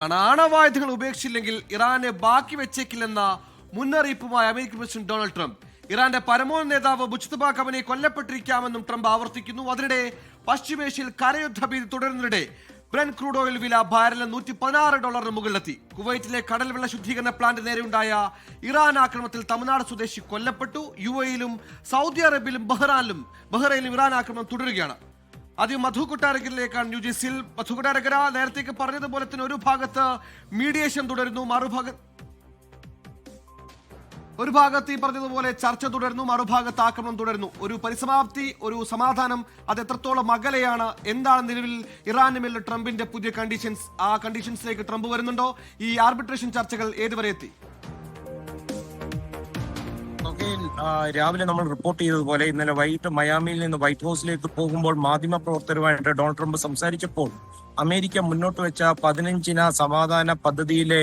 ആണവായുധങ്ങൾ ഉപേക്ഷിച്ചില്ലെങ്കിൽ ഇറാനെ ബാക്കി വെച്ചേക്കില്ലെന്ന മുന്നറിയിപ്പുമായി അമേരിക്കൻ പ്രസിഡന്റ് ഡൊണാൾഡ് ട്രംപ്. ഇറാന്റെ പരമോന്നത നേതാവ് മുജ്തബ ഖമനേയി കൊല്ലപ്പെട്ടിരിക്കാമെന്നും ട്രംപ് ആവർത്തിക്കുന്നു. അതിനിടെ പശ്ചിമേഷ്യയിൽ കരയുദ്ധ ഭീതി തുടരുന്നതിനിടെ ബ്രെന്റ് ക്രൂഡ് ഓയിൽ വില ബാരലിന് $116 മുകളിലെത്തി. കുവൈറ്റിലെ കടൽ വെള്ള ശുദ്ധീകരണ പ്ലാന്റ് നേരെയുണ്ടായ ഇറാൻ ആക്രമണത്തിൽ തമിഴ്നാട് സ്വദേശി കൊല്ലപ്പെട്ടു. UAE-യിലും സൗദി അറേബ്യയിലും ബഹ്റൈനിലും ഇറാൻ ആക്രമണം തുടരുകയാണ്. ആദ്യം മധു കൊട്ടാരക്കരയിലേക്കാണ് ന്യൂജേഴ്സിയിൽ. മധു കൊട്ടാരക്കര, നേരത്തേക്ക് പറഞ്ഞതുപോലെ തന്നെ ഒരു ഭാഗത്ത് മീഡിയേഷൻ തുടരുന്നു, ഒരു ഭാഗത്ത് ഈ പറഞ്ഞതുപോലെ ചർച്ച തുടരുന്നു, മറുഭാഗത്ത് ആക്രമണം തുടരുന്നു. ഒരു പരിസമാപ്തി, ഒരു സമാധാനം, അത് എത്രത്തോളം അകലെയാണ്? എന്താണ് നിലവിൽ ഇറാന് മേലുള്ള ട്രംപിന്റെ പുതിയ കണ്ടീഷൻസ്? ആ കണ്ടീഷൻസിലേക്ക് ട്രംപ് വരുന്നുണ്ടോ? ഈ ആർബിട്രേഷൻ ചർച്ചകൾ ഏതുവരെ എത്തി? രാവിലെ നമ്മൾ റിപ്പോർട്ട് ചെയ്തതുപോലെ ഇന്നലെ വൈകിട്ട് മയാമിയിൽ നിന്ന് വൈറ്റ് ഹൗസിലേക്ക് പോകുമ്പോൾ മാധ്യമപ്രവർത്തകരുമായിട്ട് ഡൊണാൾഡ് ട്രംപ് സംസാരിച്ചപ്പോൾ അമേരിക്ക മുന്നോട്ട് വെച്ച 15 സമാധാന പദ്ധതിയിലെ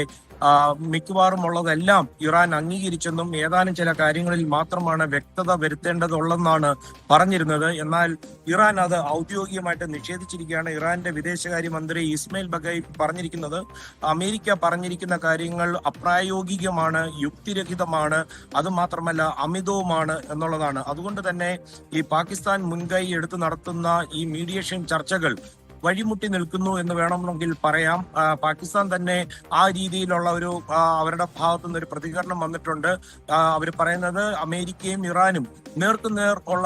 മിക്കവാറും ഉള്ളതെല്ലാം ഇറാൻ അംഗീകരിച്ചെന്നും ഏതാനും ചില കാര്യങ്ങളിൽ മാത്രമാണ് വ്യക്തത വരുത്തേണ്ടതുള്ളതെന്നാണ് പറഞ്ഞിരുന്നത്. എന്നാൽ ഇറാൻ അത് ഔദ്യോഗികമായിട്ട് നിഷേധിച്ചിരിക്കുകയാണ്. ഇറാന്റെ വിദേശകാര്യമന്ത്രി ഇസ്മയിൽ ബഗായി പറഞ്ഞിരിക്കുന്നത് അമേരിക്ക പറഞ്ഞിരിക്കുന്ന കാര്യങ്ങൾ അപ്രായോഗികമാണ്, യുക്തിരഹിതമാണ്, അതുമാത്രമല്ല അമിതവുമാണ് എന്നുള്ളതാണ്. അതുകൊണ്ട് തന്നെ ഈ പാകിസ്ഥാൻ മുൻകൈ എടുത്ത് നടത്തുന്ന ഈ മീഡിയേഷൻ ചർച്ചകൾ വഴിമുട്ടി നിൽക്കുന്നു എന്ന് വേണമെങ്കിൽ പറയാം. പാകിസ്ഥാൻ തന്നെ ആ രീതിയിലുള്ള ഒരു അവരുടെ ഭാഗത്തു നിന്ന് ഒരു പ്രതികരണം വന്നിട്ടുണ്ട്. അവർ പറയുന്നത് അമേരിക്കയും ഇറാനും നേർക്കുനേർ ഉള്ള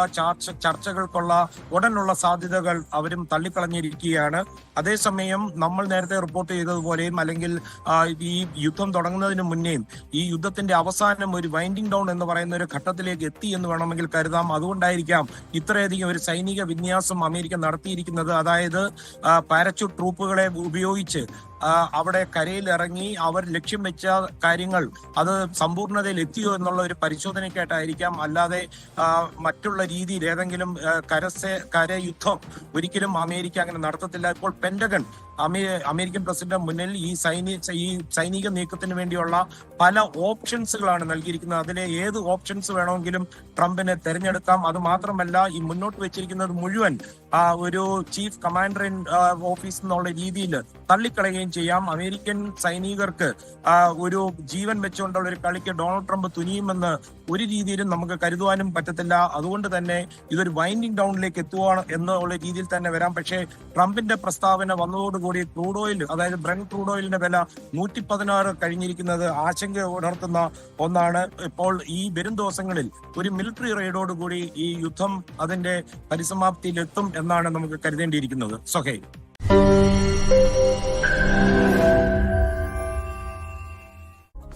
ചർച്ചകൾക്കുള്ള ഉടനുള്ള സാധ്യതകൾ അവരും തള്ളിക്കളഞ്ഞിരിക്കുകയാണ്. അതേസമയം നമ്മൾ നേരത്തെ റിപ്പോർട്ട് ചെയ്തതുപോലെയും അല്ലെങ്കിൽ ഈ യുദ്ധം തുടങ്ങുന്നതിന് മുന്നേയും ഈ യുദ്ധത്തിന്റെ അവസാനം ഒരു വൈൻഡിങ് ഡൗൺ എന്ന് പറയുന്ന ഒരു ഘട്ടത്തിലേക്ക് എത്തി എന്ന് വേണമെങ്കിൽ കരുതാം. അതുകൊണ്ടായിരിക്കാം ഇത്രയധികം ഒരു സൈനിക വിന്യാസം അമേരിക്ക നടത്തിയിരിക്കുന്നത്. അതായത് പാരച്യൂട്ട് ട്രൂപ്പുകളെ ഉപയോഗിച്ച് അവിടെ കരയിൽ ഇറങ്ങി അവർ ലക്ഷ്യം വെച്ച കാര്യങ്ങൾ അത് സമ്പൂർണ്ണതയിൽ എത്തിയോ എന്നുള്ള ഒരു പരിശോധനയ്ക്കായിട്ടായിരിക്കാം. അല്ലാതെ മറ്റുള്ള രീതിയിൽ ഏതെങ്കിലും കരയുദ്ധം ഒരിക്കലും അമേരിക്ക അങ്ങനെ നടത്തത്തില്ല. ഇപ്പോൾ പെന്റഗൺ അമേരിക്കൻ പ്രസിഡന്റ് മുന്നിൽ ഈ സൈനിക നീക്കത്തിന് വേണ്ടിയുള്ള പല ഓപ്ഷൻസുകളാണ് നൽകിയിരിക്കുന്നത്. അതിലെ ഏത് ഓപ്ഷൻസ് വേണമെങ്കിലും ട്രംപിന് തെരഞ്ഞെടുക്കാം. അത് മാത്രമല്ല ഈ മുന്നോട്ട് വെച്ചിരിക്കുന്നത് മുഴുവൻ ഒരു ചീഫ് കമാൻഡർ ഇൻ ഓഫീസ് എന്നുള്ള രീതിയിൽ തള്ളിക്കളയുകയും ചെയ്യാം. അമേരിക്കൻ സൈനികർക്ക് ഒരു ജീവൻ വെച്ചുകൊണ്ടുള്ള ഒരു കളിക്ക് ഡൊണാൾഡ് ട്രംപ് തുനിയുമെന്ന് ഒരു രീതിയിലും നമുക്ക് കരുതുവാനും പറ്റത്തില്ല. അതുകൊണ്ട് തന്നെ ഇതൊരു വൈൻഡിങ് ഡൗണിലേക്ക് എത്തുകയാണ് എന്നുള്ള രീതിയിൽ തന്നെ വരാം. പക്ഷേ ട്രംപിന്റെ പ്രസ്താവന വന്നതോടുകൂടി ക്രൂഡ് ഓയിൽ, അതായത് ബ്രെന്റ് ക്രൂഡ് ഓയിലിന്റെ വില 116 കഴിഞ്ഞിരിക്കുന്നത് ആശങ്ക ഉണർത്തുന്ന ഒന്നാണ്. ഇപ്പോൾ ഈ വരും ദിവസങ്ങളിൽ ഒരു മിലിറ്ററി റെയ്ഡോടുകൂടി ഈ യുദ്ധം അതിന്റെ പരിസമാപ്തിയിലെത്തും എന്നാണ് നമുക്ക് കരുതേണ്ടിയിരിക്കുന്നത്. സൊഹൈൽ,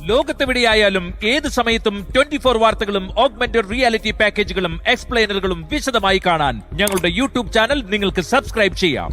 ലോകത്തെവിടെയായാലും ഏത് സമയത്തും 24 വാർത്തകളും ഓഗ്മെന്റഡ് റിയാലിറ്റി പാക്കേജുകളും എക്സ്പ്ലെയിനറുകളും വിശദമായി കാണാൻ ഞങ്ങളുടെ യൂട്യൂബ് ചാനൽ നിങ്ങൾക്ക് സബ്സ്ക്രൈബ് ചെയ്യാം.